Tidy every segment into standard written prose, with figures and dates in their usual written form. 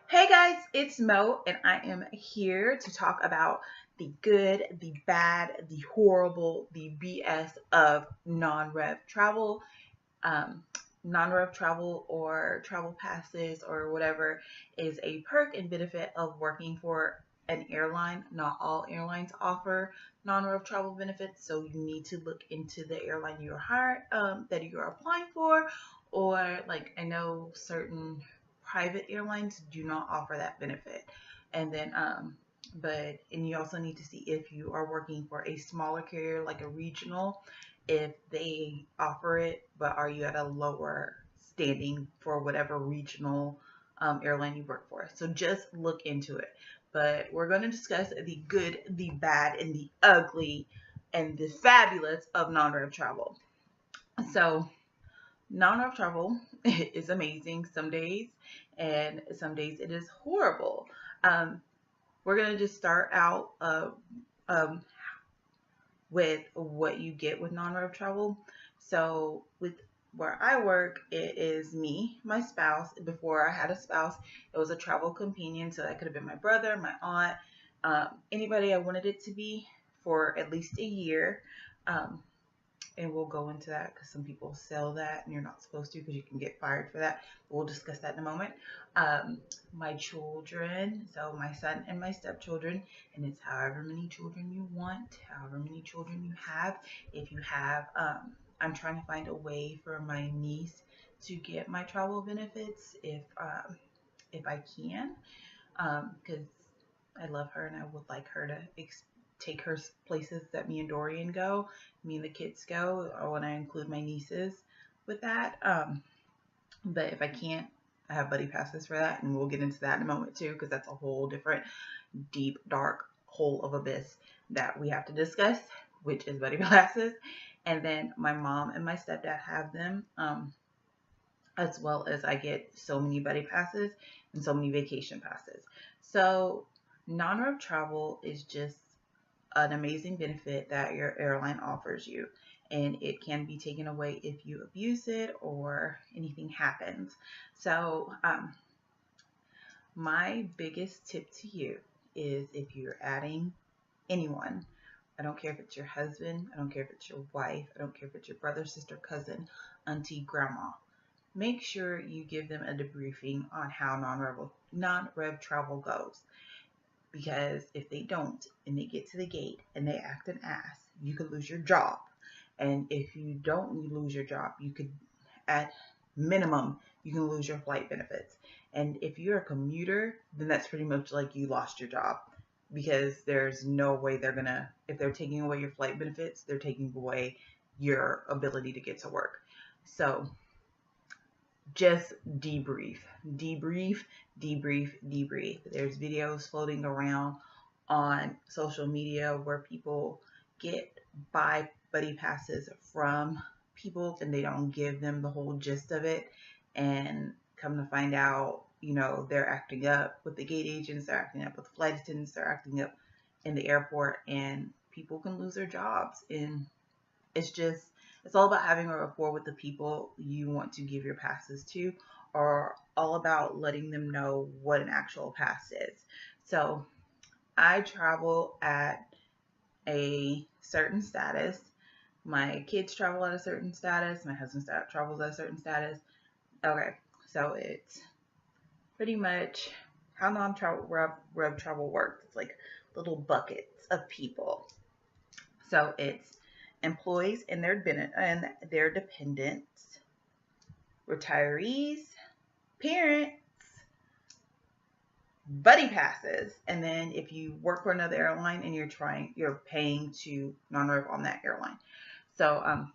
Hey guys, it's Mo, and I am here to talk about the good, the bad, the horrible, the BS of non-rev travel. Um, Non-rev travel or travel passes or whatever is a perk and benefit of working for an airline. Not all airlines offer non-rev travel benefits, so you need to look into the airline you're hired that you're applying for, or like I know certain private airlines do not offer that benefit. And then and you also need to see if you are working for a smaller carrier like a regional, if they offer it, but are you at a lower standing for whatever regional airline you work for. So just look into it. But we're going to discuss the good, the bad, and the ugly, and the fabulous of non-rev travel. So non-rev travel is amazing some days, and some days it is horrible. Um, we're going to just start out um, with what you get with non-rev travel. So with where I work, it is me, my spouse. Before I had a spouse, it was a travel companion. So that could have been my brother, my aunt, anybody I wanted it to be for at least a year. Um, and we'll go into that because some people sell that and you're not supposed to because you can get fired for that. We'll discuss that in a moment. Um, my children, so my son and my stepchildren, and it's however many children you want, however many children you have. If you have, I'm trying to find a way for my niece to get my travel benefits if I can, because I love her and I would like her to take her places that me and Dorian go, me and the kids go, or when I include my nieces with that. But if I can't, I have buddy passes for that, and we'll get into that in a moment too, because that's a whole different deep, dark hole of abyss that we have to discuss, which is buddy passes. And then my mom and my stepdad have them, as well as I get so many buddy passes and so many vacation passes. So non-rev travel is just an amazing benefit that your airline offers you, and it can be taken away if you abuse it or anything happens. So my biggest tip to you is, if you're adding anyone, I don't care if it's your husband, I don't care if it's your wife, I don't care if it's your brother, sister, cousin, auntie, grandma, make sure you give them a debriefing on how non-rev travel goes. Because if they don't and they get to the gate and they act an ass, you could lose your job. And if you don't, you lose your job. You could, at minimum, you can lose your flight benefits. And if you're a commuter, then that's pretty much like you lost your job, because there's no way they're gonna, if they're taking away your flight benefits, they're taking away your ability to get to work. So just debrief, debrief, debrief, debrief. There's videos floating around on social media where people buy buddy passes from people and they don't give them the whole gist of it. And come to find out, they're acting up with the gate agents, they're acting up with flight attendants, they're acting up in the airport, and people can lose their jobs. And it's all about having a rapport with the people you want to give your passes to, or all about letting them know what an actual pass is. So I travel at a certain status. My kids travel at a certain status. My husband travels at a certain status. Okay, so it's pretty much how non-travel rev travel works. It's like little buckets of people. So it's employees and their dependents, retirees, parents, buddy passes, and then if you work for another airline and you're paying to non-rev on that airline. So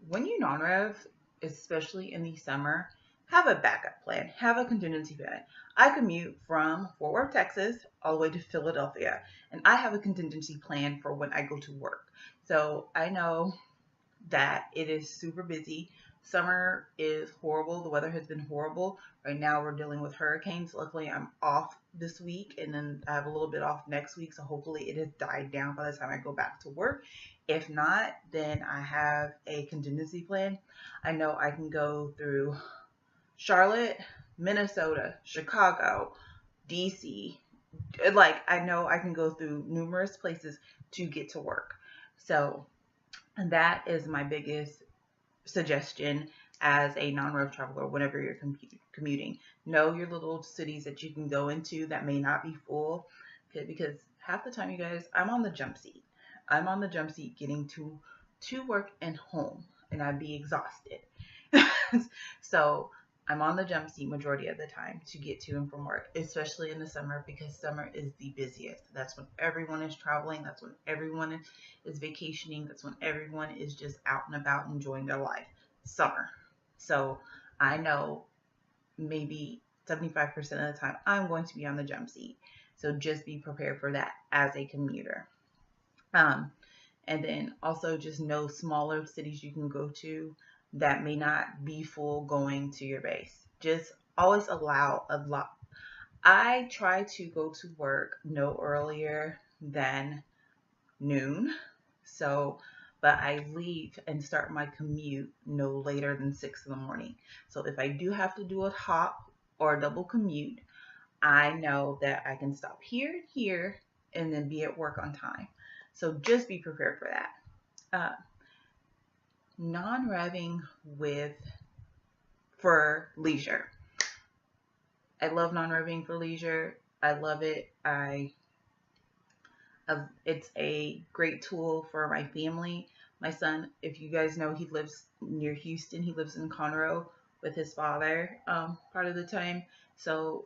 when you non-rev, especially in the summer, have a backup plan, have a contingency plan. I commute from Fort Worth, Texas, all the way to Philadelphia, and I have a contingency plan for when I go to work. So I know that it is super busy. Summer is horrible. The weather has been horrible. Right now we're dealing with hurricanes. Luckily, I'm off this week, and then I have a little bit off next week. So hopefully it has died down by the time I go back to work. If not, then I have a contingency plan. I know I can go through Charlotte, Minnesota, Chicago, DC. Like, I know I can go through numerous places to get to work. So that is my biggest suggestion as a non-rev traveler whenever you're commuting. Know your little cities that you can go into that may not be full, okay, because half the time, you guys, I'm on the jump seat. I'm on the jump seat getting to work and home, and I'd be exhausted. So I'm on the jump seat majority of the time to get to and from work, especially in the summer, because summer is the busiest. That's when everyone is traveling. That's when everyone is vacationing. That's when everyone is just out and about enjoying their life. Summer. So I know maybe 75% of the time I'm going to be on the jump seat. So just be prepared for that as a commuter. And then also just know smaller cities you can go to that may not be full going to your base. Just always allow a lot. I try to go to work no earlier than noon. So, but I leave and start my commute no later than 6 in the morning. So if I do have to do a hop or a double commute, I know that I can stop here and here and then be at work on time. So just be prepared for that. Non-revving for leisure. I love non-revving for leisure. I love it. It's a great tool for my family. My son, if you guys know, he lives near Houston. He lives in Conroe with his father part of the time. So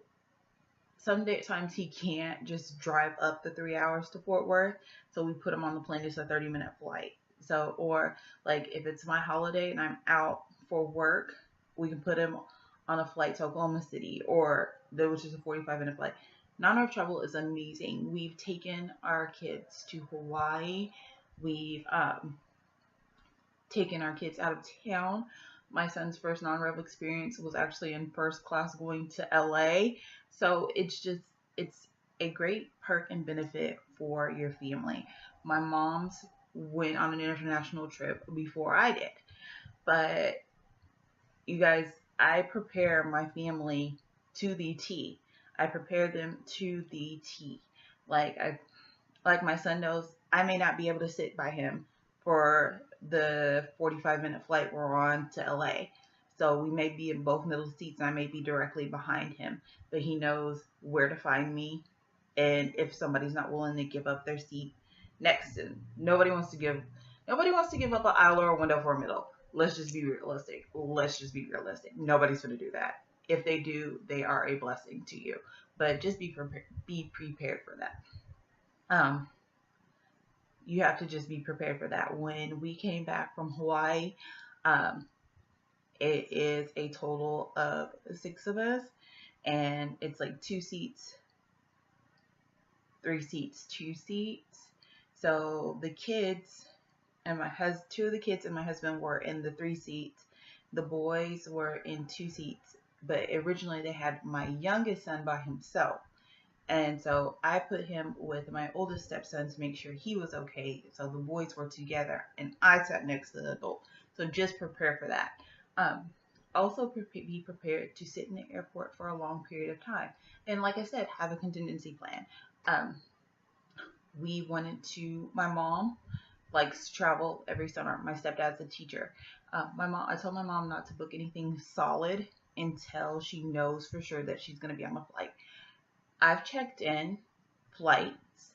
sometimes he can't just drive up the 3 hours to Fort Worth. So we put him on the plane. It's a 30-minute flight. So, or like if it's my holiday and I'm out for work, we can put him on a flight to Oklahoma City, which is a 45-minute flight. Non-rev travel is amazing. We've taken our kids to Hawaii. We've taken our kids out of town. My son's first non-rev experience was actually in first class going to LA. So it's a great perk and benefit for your family. My mom's went on an international trip before I did. But you guys, I prepare my family to the T. I prepare them to the T. Like my son knows I may not be able to sit by him for the 45-minute flight we're on to LA. So we may be in both middle seats and I may be directly behind him, but he knows where to find me. And if somebody's not willing to give up their seat next to him, nobody wants to give up an aisle or a window for a middle. Let's just be realistic. Nobody's going to do that. If they do, they are a blessing to you. But just be prepared for that. You have to just be prepared for that. When we came back from Hawaii, it is a total of 6 of us, and it's like 2 seats, 3 seats, 2 seats. So the kids and two of the kids and my husband were in the 3 seats. The boys were in 2 seats, but originally they had my youngest son by himself. And so I put him with my oldest stepson to make sure he was okay. So the boys were together and I sat next to the adult. So just prepare for that. Also be prepared to sit in the airport for a long period of time. And like I said, have a contingency plan. My mom likes to travel every summer. My stepdad's a teacher. I told my mom not to book anything solid until she knows for sure that she's going to be on the flight. I've checked in flights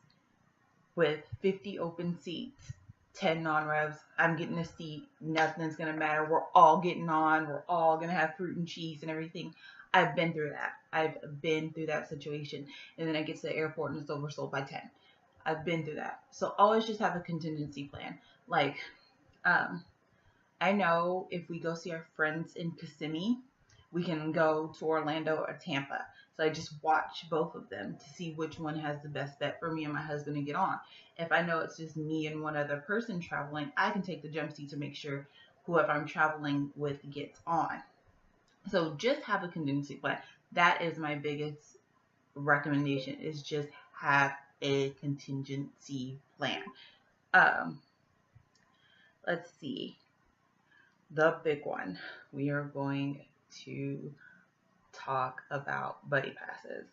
with 50 open seats, 10 non-revs. I'm getting a seat. Nothing's going to matter. We're all getting on. We're all going to have fruit and cheese and everything. I've been through that. I've been through that situation. And then I get to the airport and it's oversold by 10. I've been through that. So always just have a contingency plan. Like, I know if we go see our friends in Kissimmee, we can go to Orlando or Tampa. So I just watch both of them to see which one has the best bet for me and my husband to get on. If I know it's just me and one other person traveling, I can take the jump seat to make sure whoever I'm traveling with gets on. So just have a contingency plan. That is my biggest recommendation, is just have a contingency plan. Let's see. The big one we are going to talk about buddy passes.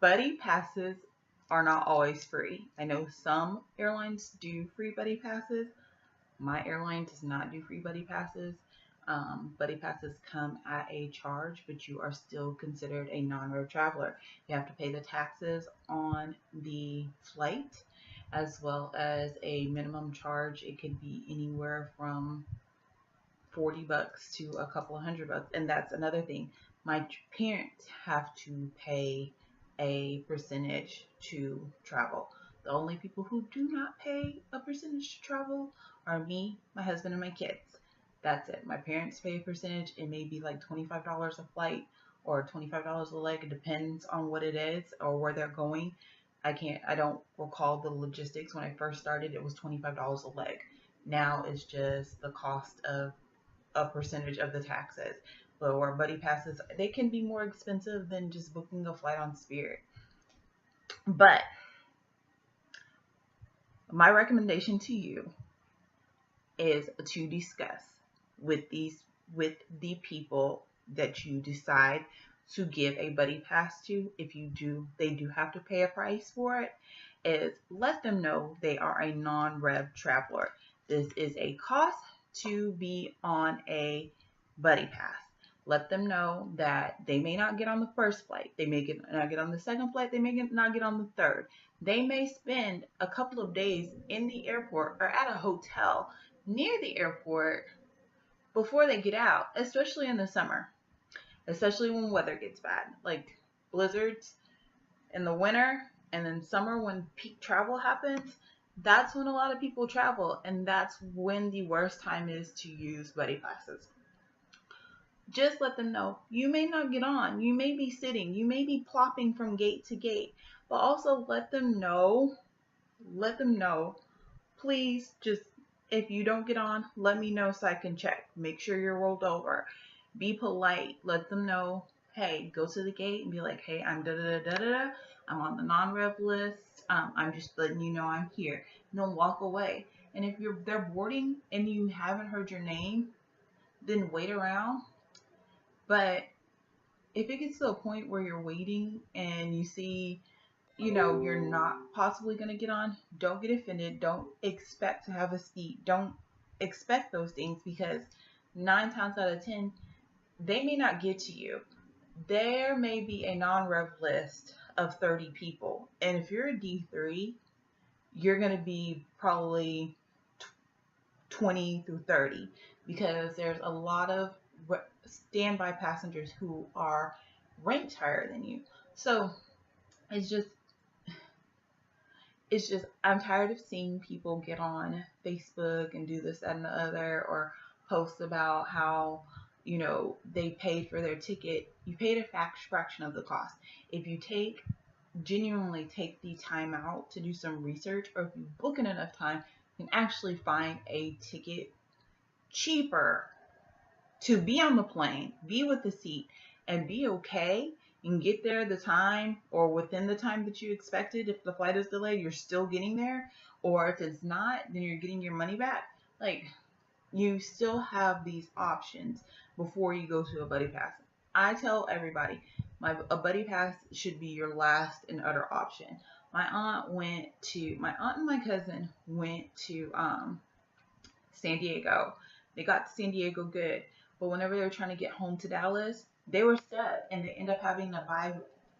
Buddy passes are not always free. I know some airlines do free buddy passes. My airline does not do free buddy passes. Buddy passes come at a charge, but you are still considered a non-road traveler. You have to pay the taxes on the flight as well as a minimum charge. It could be anywhere from $40 to a couple of $100. And that's another thing. My parents have to pay a percentage to travel. The only people who do not pay a percentage to travel are me, my husband, and my kids. That's it. My parents pay a percentage. It may be like $25 a flight or $25 a leg. It depends on what it is or where they're going. I don't recall the logistics. When I first started, it was $25 a leg. Now it's just the cost of a percentage of the taxes. But where buddy passes, they can be more expensive than just booking a flight on Spirit. But my recommendation to you is to discuss with the people that you decide to give a buddy pass to. If they do have to pay a price for it, is let them know they are a non-rev traveler. This is a cost to be on a buddy pass. Let them know that they may not get on the first flight. They may not get on the second flight. They may not get on the third. They may spend a couple of days in the airport or at a hotel near the airport before they get out, especially in the summer, especially when weather gets bad, like blizzards in the winter and then summer when peak travel happens. That's when a lot of people travel, and that's when the worst time is to use buddy passes. Just let them know you may not get on, you may be sitting, you may be plopping from gate to gate, but also let them know, please just, if you don't get on, let me know so I can check. Make sure you're rolled over. Be polite. Let them know, hey, go to the gate and be like, hey, I'm da-da-da-da-da-da. I'm on the non-rev list. I'm just letting you know I'm here. And then walk away. And if they're boarding and you haven't heard your name, then wait around. But if it gets to a point where you're waiting and you see, you're not possibly going to get on, don't get offended. Don't expect to have a seat. Don't expect those things, because 9 times out of 10, they may not get to you. There may be a non-rev list of 30 people. And if you're a D3, you're going to be probably 20 through 30, because there's a lot of standby passengers who are ranked higher than you. So it's just, I'm tired of seeing people get on Facebook and do this, that, and the other, or post about how, they paid for their ticket. You paid a fraction of the cost. If you genuinely take the time out to do some research, or if you book in enough time, you can actually find a ticket cheaper to be on the plane, be with the seat, and be okay, and get there the time or within the time that you expected. If the flight is delayed, you're still getting there. Or if it's not, then you're getting your money back. Like, you still have these options before you go to a buddy pass. I tell everybody, a buddy pass should be your last and utter option. My aunt and my cousin went to San Diego. They got to San Diego good, but whenever they were trying to get home to Dallas, they were stuck, and they end up having to buy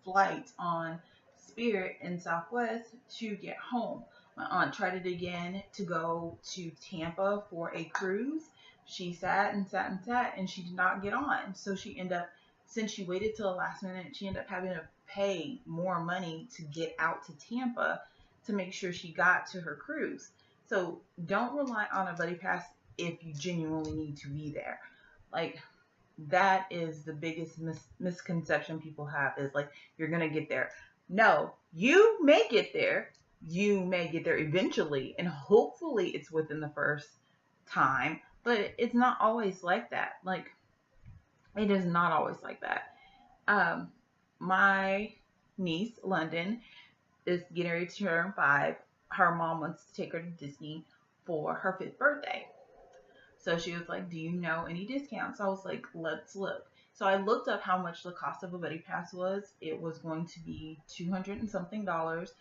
flights on Spirit and Southwest to get home. My aunt tried it again to go to Tampa for a cruise. She sat, and she did not get on. So since she waited till the last minute, she ended up having to pay more money to get out to Tampa to make sure she got to her cruise. So don't rely on a buddy pass if you genuinely need to be there. Like, that is the biggest misconception people have, is like, you're going to get there. No, you may get there. You may get there eventually, and hopefully it's within the first time, but it's not always like that. Like, it is not always like that. My niece, London, is getting ready to turn 5. Her mom wants to take her to Disney for her 5th birthday. So she was like, do you know any discounts? I was like, let's look. So I looked up how much the cost of a buddy pass was. It was going to be 200 and something dollars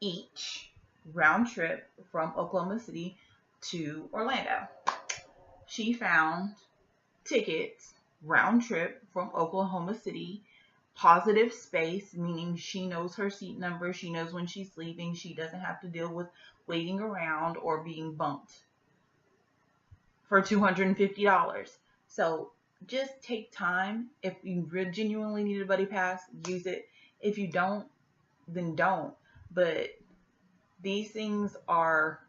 each round trip from Oklahoma City to Orlando. She found tickets round trip from Oklahoma City, positive space, meaning she knows her seat number, she knows when she's leaving, she doesn't have to deal with waiting around or being bumped for $250. So just take time. If you genuinely need a buddy pass, use it. If you don't, then don't. But these things they're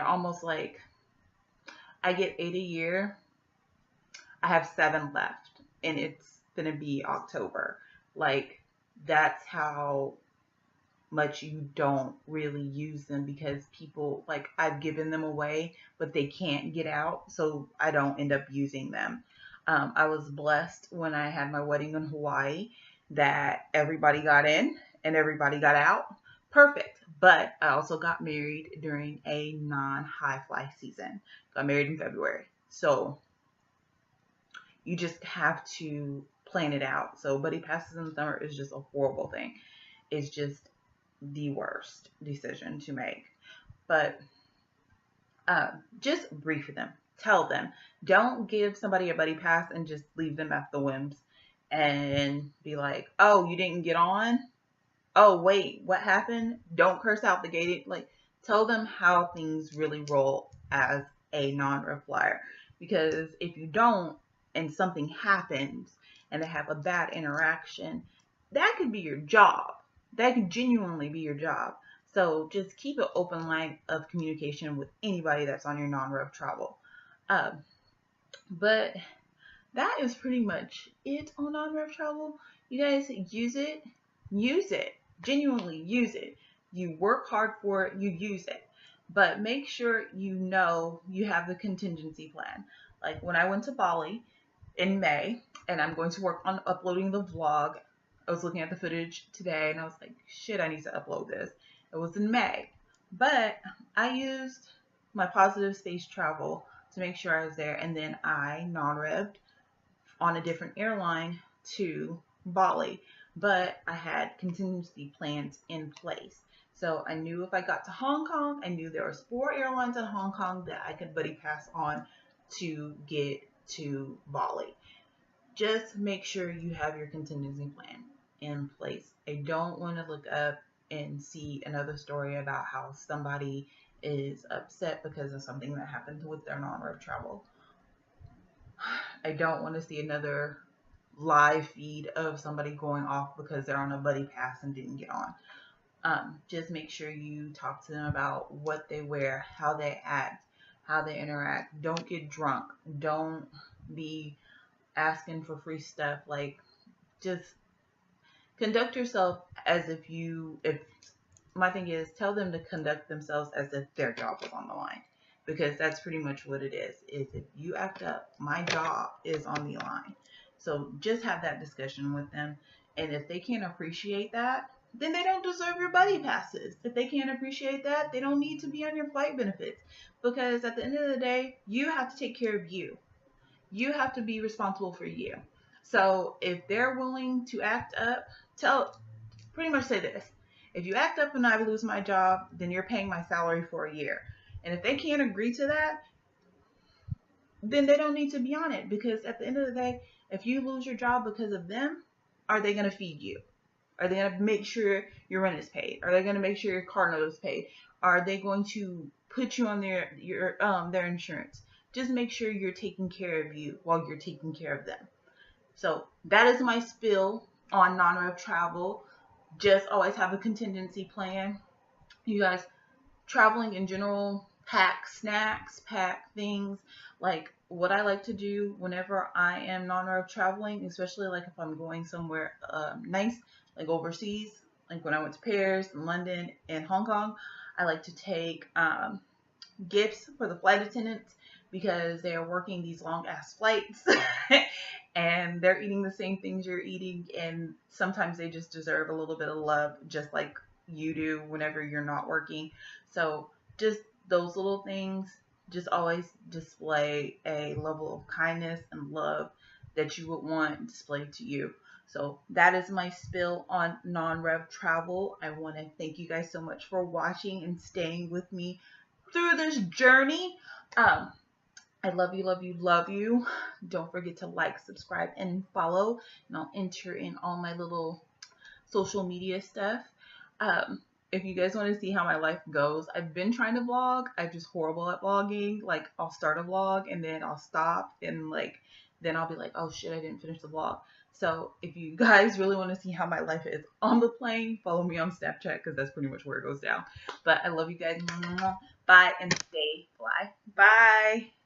almost like, I get 8 a year. I have 7 left, and it's gonna be October. Like, that's how much you don't really use them, because people, like, I've given them away, but they can't get out, so I don't end up using them. I was blessed when I had my wedding in Hawaii that everybody got in and everybody got out. Perfect. But I also got married during a non-high fly season. Got married in February. So you just have to plan it out. So buddy passes in the summer is just a horrible thing. It's just the worst decision to make. But just brief them. Tell them. Don't give somebody a buddy pass and just leave them at the whims and be like, oh, you didn't get on? Oh, wait, what happened? Don't curse out the gate. Like, tell them how things really roll as a non-rev flyer. Because if you don't, and something happens, and they have a bad interaction, that could be your job. That could genuinely be your job. So just keep an open line of communication with anybody that's on your non-rev travel. But that is pretty much it on non-rev travel. You guys use it. Use it. Genuinely use it. You work hard for it. You use it. But make sure you know you have the contingency plan. Like when I went to Bali in May, and I'm going to work on uploading the vlog. I was looking at the footage today and I was like, shit, I need to upload this. It was in May. But I used my positive space travel to make sure I was there, and then I non-revved on a different airline to Bali. But I had contingency plans in place. So I knew if I got to Hong Kong, I knew there was 4 airlines in Hong Kong that I could buddy pass on to get to Bali. Just make sure you have your contingency plan in place. I don't want to look up and see another story about how somebody is upset because of something that happened with their non-rev travel. I don't want to see another live feed of somebody going off because they're on a buddy pass and didn't get on. Just make sure you talk to them about what they wear, how they act, how they interact. Don't get drunk. Don't be asking for free stuff. Like, just conduct yourself as if my thing is, tell them to conduct themselves as if their job was on the line, because that's pretty much what it is if you act up, my job is on the line. So just have that discussion with them, and if they can't appreciate that, then they don't deserve your buddy passes. If they can't appreciate that, they don't need to be on your flight benefits, because at the end of the day, you have to take care of you. You have to be responsible for you. So if they're willing to act up, pretty much say this: if you act up and I lose my job, then you're paying my salary for a year. And if they can't agree to that, then they don't need to be on it, because at the end of the day, if you lose your job because of them, are they going to feed you? Are they going to make sure your rent is paid? Are they going to make sure your car note is paid? Are they going to put you on their insurance? Just make sure you're taking care of you while you're taking care of them. So that is my spill on non-rev travel. Just always have a contingency plan. You guys, traveling in general, pack snacks, pack things. Like what I like to do whenever I am non-rev traveling, especially like if I'm going somewhere nice, like overseas, like when I went to Paris and London and Hong Kong, I like to take gifts for the flight attendants, because they are working these long ass flights and they're eating the same things you're eating, and sometimes they just deserve a little bit of love, just like you do whenever you're not working. So just those little things, just always display a level of kindness and love that you would want displayed to you. So that is my spill on non-rev travel. I want to thank you guys so much for watching and staying with me through this journey. I love you, love you, love you. Don't forget to like, subscribe, and follow. And I'll enter in all my little social media stuff. Um, if you guys want to see how my life goes, I've been trying to vlog. I'm just horrible at vlogging. Like, I'll start a vlog and then I'll stop and like, then I'll be like, oh shit, I didn't finish the vlog. So if you guys really want to see how my life is on the plane, follow me on Snapchat because that's pretty much where it goes down. But I love you guys. Bye and stay fly. Bye.